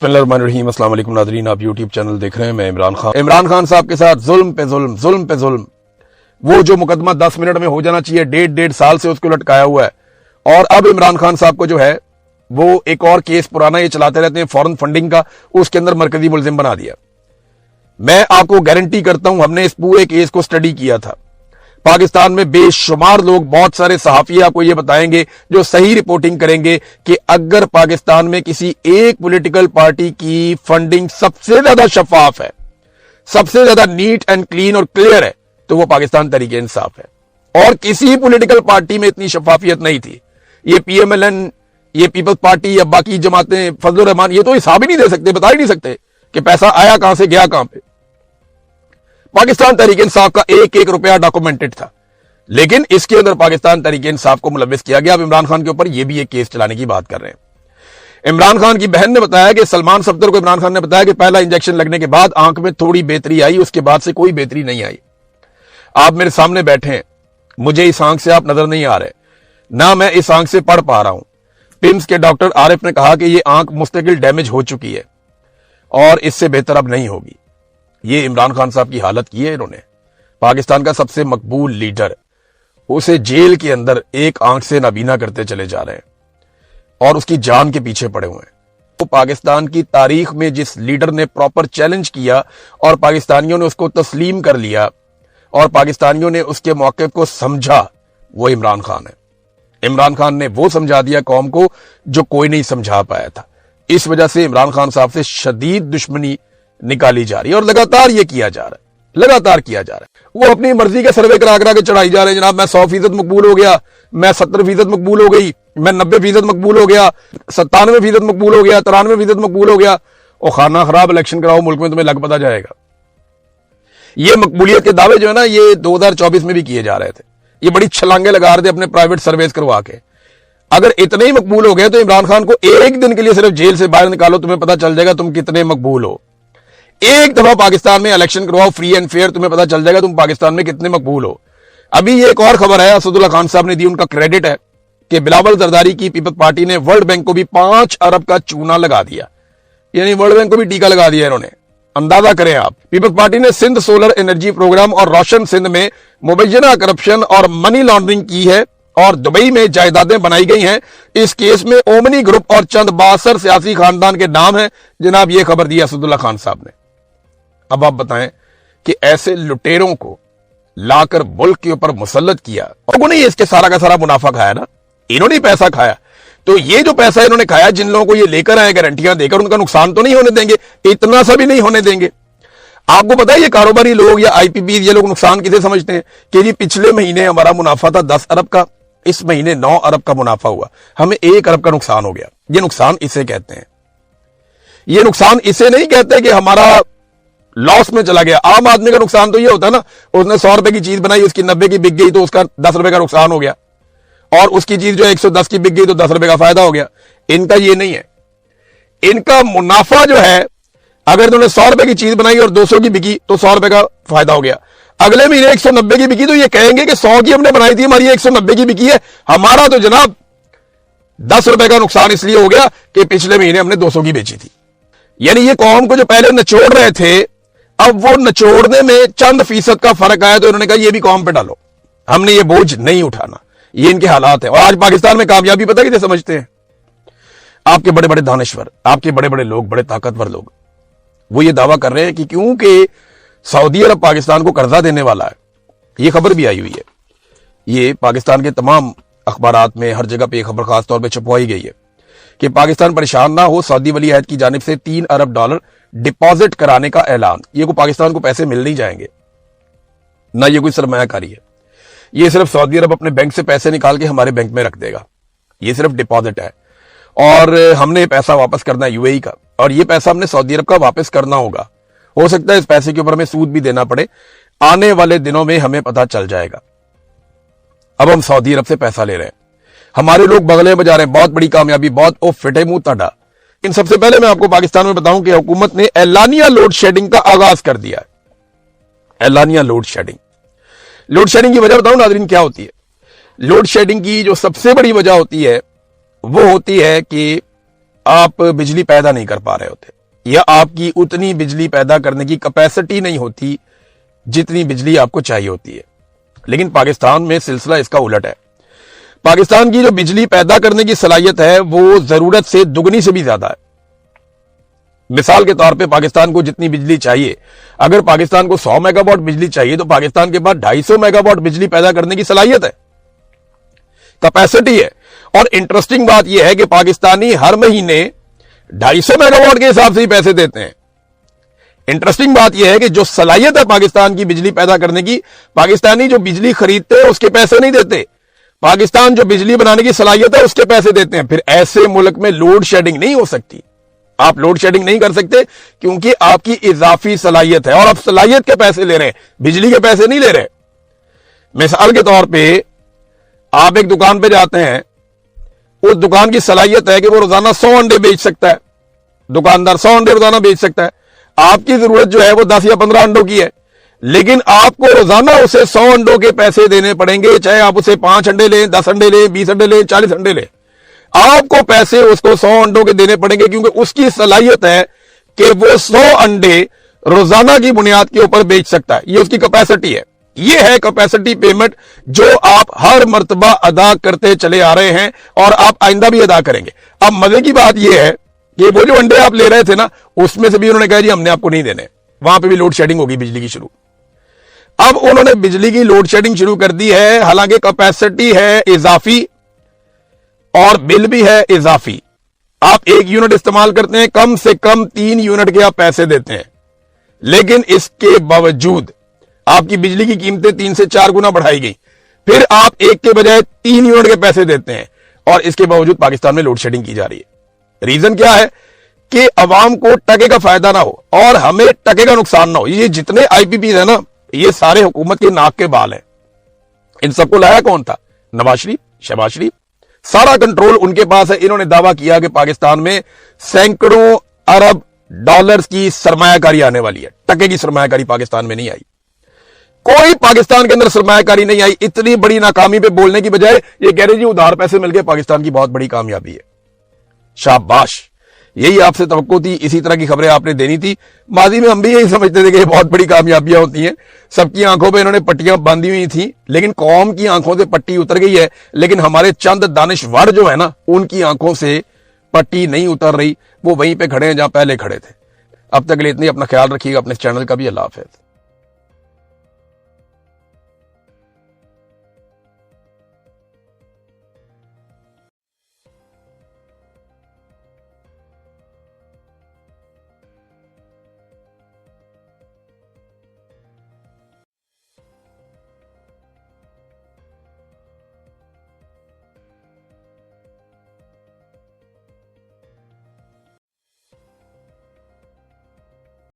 बिस्मिल्लाहिर्रहमानिर्रहीम। अस्सलाम वालेकुम नाज़रीन, आप यूट्यूब चैनल देख रहे हैं। मैं इमरान खान साहब के साथ जुल्म पे जुल्म, वो जो मुकदमा 10 मिनट में हो जाना चाहिए, डेढ़ साल से उसको लटकाया हुआ है। और अब इमरान खान साहब को जो है वो एक और केस पुराना ये चलाते रहते हैं फॉरेन फंडिंग का, उसके अंदर मरकजी मुलजिम बना दिया। मैं आपको गारंटी करता हूं, हमने इस पूरे केस को स्टडी किया था। पाकिस्तान में बेशुमार लोग, बहुत सारे सहाफी आपको ये बताएंगे जो सही रिपोर्टिंग करेंगे कि अगर पाकिस्तान में किसी एक पॉलिटिकल पार्टी की फंडिंग सबसे ज्यादा शफाफ है, सबसे ज्यादा नीट एंड क्लीन और क्लियर है, तो वो पाकिस्तान तहरीक इंसाफ है। और किसी पॉलिटिकल पार्टी में इतनी शफाफियत नहीं थी। ये PMLN, ये पीपल्स पार्टी या बाकी जमातें, फजलुर रहमान, ये तो हिसाब ही नहीं दे सकते, बता ही नहीं सकते कि पैसा आया कहां से, गया कहां पे। पाकिस्तान तहरीक इंसाफ का एक एक रुपया डॉक्यूमेंटेड था, लेकिन इसके अंदर पाकिस्तान तहरीक इंसाफ को मुलव्विस किया गया। अब इमरान खान के ऊपर यह भी एक केस चलाने की बात कर रहे हैं। इमरान खान की बहन ने बताया कि सलमान सफदर को इमरान खान ने बताया कि पहला इंजेक्शन लगने के बाद आंख में थोड़ी बेहतरी आई, उसके बाद से कोई बेहतरी नहीं आई। आप मेरे सामने बैठे हैं, मुझे इस आंख से आप नजर नहीं आ रहे, ना मैं इस आंख से पढ़ पा रहा हूं। पिम्स के डॉक्टर आरिफ ने कहा कि यह आंख मुस्तकिल डैमेज हो चुकी है और इससे बेहतर अब नहीं होगी। ये इमरान खान साहब की हालत की है इन्होंने। पाकिस्तान का सबसे मकबूल लीडर, उसे जेल के अंदर एक आंख से नाबीना करते चले जा रहे हैं और उसकी जान के पीछे पड़े हुए हैं। तो पाकिस्तान की तारीख में जिस लीडर ने प्रॉपर चैलेंज किया और पाकिस्तानियों ने उसको तस्लीम कर लिया और पाकिस्तानियों ने उसके मौके को समझा, वो इमरान खान है। इमरान खान ने वो समझा दिया कौम को जो कोई नहीं समझा पाया था। इस वजह से इमरान खान साहब से शदीद दुश्मनी निकाली जा रही है और लगातार ये किया जा रहा है, लगातार किया जा रहा है। वो अपनी मर्जी के सर्वे करा करा के चढ़ाई जा रहे हैं। जनाब मैं 100% मकबूल हो गया, मैं 70% मकबूल हो गई, मैं 90% मकबूल हो गया, 97% मकबूल हो गया, 93% मकबूल हो गया। और खाना खराब इलेक्शन कराओ मुल्क में, तुम्हें लग पता जाएगा। ये मकबूलियत के दावे जो है ना, ये 2024 में भी किए जा रहे थे। ये बड़ी छलांगे लगा रहे थे अपने प्राइवेट सर्वेस करवा के। अगर इतने ही मकबूल हो गए तो इमरान खान को एक दिन के लिए सिर्फ जेल से बाहर निकालो, तुम्हें पता चल जाएगा तुम कितने मकबूल हो। एक दफा पाकिस्तान में इलेक्शन करवाओ फ्री एंड फेयर, तुम्हें पता चल जाएगा तुम पाकिस्तान में कितने मकबूल हो। अभी ये एक और खबर है, असदुल्ला खान साहब ने दी, उनका क्रेडिट है कि बिलावल जरदारी की पीपल्स पार्टी ने वर्ल्ड बैंक को भी 5 अरब का चूना लगा दिया, यानी वर्ल्ड बैंक को भी टीका लगा दिया इन्होंने। अंदाजा करें आप। पीपल्स पार्टी ने सिंध सोलर एनर्जी प्रोग्राम और रोशन सिंध में मुबैना करप्शन और मनी लॉन्ड्रिंग की है और दुबई में जायदादें बनाई गई हैं। इस केस में ओमनी ग्रुप और चंद बासर सियासी खानदान के नाम है। जनाब ये खबर दी असदुल्ला खान साहब ने। अब आप बताएं कि ऐसे लुटेरों को लाकर मुल्क के ऊपर मुसल्लत किया और उन्होंने इसके सारा का सारा मुनाफा खाया ना, इन्होंने पैसा खाया। तो ये जो पैसा इन्होंने खाया, जिन लोगों को ये लेकर आए गारंटियां देकर, उनका नुकसान तो नहीं होने देंगे, इतना सा भी नहीं होने देंगे। आपको पता है ये कारोबारी लोग या IPP, ये लोग नुकसान किसे समझते हैं कि जी पिछले महीने हमारा मुनाफा था 10 अरब का, इस महीने 9 अरब का मुनाफा हुआ, हमें 1 अरब का नुकसान हो गया। ये नुकसान इसे कहते हैं। ये नुकसान इसे नहीं कहते कि हमारा लॉस में चला गया। आम आदमी का नुकसान तो ये होता है ना, उसने 100 रुपए की चीज बनाई, उसकी 90 की बिक गई तो उसका 10 रुपए का नुकसान हो गया, और उसकी चीज जो 110 की बिक गई तो 10 रुपए का फायदा हो गया। इनका ये नहीं है। इनका मुनाफा जो है, अगर इन्होंने 100 रुपए की चीज बनाई और 200 की बिकी तो 100 रुपए का फायदा हो गया। अगले महीने 190 की बिकी तो ये कहेंगे कि 100 की हमने बनाई थी, हमारी 190 की बिकी है, हमारा तो जनाब 10 रुपए का नुकसान इसलिए हो गया कि पिछले महीने हमने 200 की बेची थी। यानी ये कौम को जो पहले नचोड़ रहे थे, अब वो नचोड़ने में चंद फीसद का फर्क आया तो इन्होंने कहा ये भी कौम पे डालो, हमने ये बोझ नहीं उठाना। ये इनके हालात है। और आज पाकिस्तान में कामयाबी पता किसे समझते हैं? आपके बड़े बड़े दानिश्वर, आपके बड़े बड़े लोग, बड़े ताकतवर लोग, वो ये दावा कर रहे हैं कि क्योंकि सऊदी अरब पाकिस्तान को कर्जा देने वाला है। ये खबर भी आई हुई है, ये पाकिस्तान के तमाम अखबारात में हर जगह पे ये खबर खास तौर पे छपवाई गई है कि पाकिस्तान परेशान ना हो, सऊदी वली अहद की जानिब से $3 अरब डिपॉजिट कराने का ऐलान। ये को पाकिस्तान को पैसे मिल नहीं जाएंगे ना, ये कोई सरमायाकारी है। ये सिर्फ सऊदी अरब अपने बैंक से पैसे निकाल के हमारे बैंक में रख देगा, ये सिर्फ डिपॉजिट है। और हमने पैसा वापस करना है UAE का, और ये पैसा हमने सऊदी अरब का वापस करना होगा। हो सकता है इस पैसे के ऊपर हमें सूद भी देना पड़े, आने वाले दिनों में हमें पता चल जाएगा। अब हम सऊदी अरब से पैसा ले रहे हैं, हमारे लोग बगले बजा रहे हैं, बहुत बड़ी कामयाबी, बहुत ओ फिटे मुंह तड़ा। इन सबसे पहले मैं आपको पाकिस्तान में बताऊं कि हुकूमत ने एलानिया लोड शेडिंग का आगाज कर दिया है। एलानिया लोड शेडिंग, लोड शेडिंग की वजह बताऊं नाज़रीन क्या होती है? लोड शेडिंग की जो सबसे बड़ी वजह होती है वो होती है कि आप बिजली पैदा नहीं कर पा रहे होते, या आपकी उतनी बिजली पैदा करने की कैपेसिटी नहीं होती जितनी बिजली आपको चाहिए होती है। लेकिन पाकिस्तान में सिलसिला इसका उलट है। पाकिस्तान की जो बिजली पैदा करने की सलाहियत है वो जरूरत से दुगनी से भी ज्यादा है। मिसाल के तौर पे पाकिस्तान को जितनी बिजली चाहिए, अगर पाकिस्तान को 100 मेगावाट बिजली चाहिए तो पाकिस्तान के पास 250 मेगावाट बिजली पैदा करने की सलाहियत है, कैपेसिटी है। और इंटरेस्टिंग बात यह है कि पाकिस्तानी हर महीने 250 मेगावाट के हिसाब से ही पैसे देते हैं। इंटरेस्टिंग बात यह है कि जो सलाहियत है पाकिस्तान की बिजली पैदा करने की, पाकिस्तानी जो बिजली खरीदते हैं उसके पैसे नहीं देते, पाकिस्तान जो बिजली बनाने की सलाहियत है उसके पैसे देते हैं। फिर ऐसे मुल्क में लोड शेडिंग नहीं हो सकती। आप लोड शेडिंग नहीं कर सकते क्योंकि आपकी इजाफी सलाहियत है और आप सलाहियत के पैसे ले रहे हैं, बिजली के पैसे नहीं ले रहे। मिसाल के तौर पे आप एक दुकान पे जाते हैं, उस दुकान की सलाहियत है कि वो रोजाना 100 अंडे बेच सकता है, दुकानदार 100 अंडे रोजाना बेच सकता है। आपकी जरूरत जो है वो 10 या 15 अंडों की है, लेकिन आपको रोजाना उसे 100 अंडों के पैसे देने पड़ेंगे, चाहे आप उसे 5 अंडे लें, 10 अंडे लें, 20 अंडे लें, 40 अंडे लें, आपको पैसे उसको 100 अंडों के देने पड़ेंगे क्योंकि उसकी सलाहियत है कि वो 100 अंडे रोजाना की बुनियाद के ऊपर बेच सकता है। ये उसकी कैपेसिटी है। ये है कैपेसिटी पेमेंट जो आप हर मर्तबा अदा करते चले आ रहे हैं और आप आइंदा भी अदा करेंगे। अब मजे की बात यह है कि वो जो अंडे आप ले रहे थे ना, उसमें से भी उन्होंने कहा जी हमने आपको नहीं देने, वहां पे भी लोड शेडिंग होगी बिजली की शुरू। अब उन्होंने बिजली की लोड शेडिंग शुरू कर दी है, हालांकि कैपेसिटी है इजाफी और बिल भी है इजाफी। आप 1 यूनिट इस्तेमाल करते हैं, कम से कम 3 यूनिट के आप पैसे देते हैं, लेकिन इसके बावजूद आपकी बिजली की कीमतें 3 से 4 गुना बढ़ाई गई। फिर आप 1 के बजाय 3 यूनिट के पैसे देते हैं और इसके बावजूद पाकिस्तान में लोड शेडिंग की जा रही है। रीजन क्या है कि अवाम को टके का फायदा ना हो और हमें टके का नुकसान ना हो। ये जितने आईपीपी है ना, ये सारे हुकूमत के नाक के बाल हैं। इन सबको लाया कौन था? नवाज शरीफ, शहबाज शरीफ। सारा कंट्रोल उनके पास है। इन्होंने दावा किया कि पाकिस्तान में सैकड़ों अरब डॉलर्स की सरमायाकारी आने वाली है। टके की सरमायाकारी पाकिस्तान में नहीं आई, कोई पाकिस्तान के अंदर सरमायाकारी नहीं आई। इतनी बड़ी नाकामी पे बोलने की बजाय ये कह रहे जी उधार पैसे मिल गए, पाकिस्तान की बहुत बड़ी कामयाबी है। शाबाश, यही आपसे तवक्को थी, इसी तरह की खबरें आपने देनी थी। माजी में हम भी यही समझते थे कि ये बहुत बड़ी कामयाबियां होती हैं। सबकी आंखों पे इन्होंने पट्टियां बांधी हुई थी, लेकिन कौम की आंखों से पट्टी उतर गई है। लेकिन हमारे चंद दानिशवर जो है ना, उनकी आंखों से पट्टी नहीं उतर रही। वो वहीं पे खड़े हैं जहां पहले खड़े थे। अब तक के लिए इतनी, अपना ख्याल रखिएगा, अपने चैनल का भी। अल्लाह हाफिज।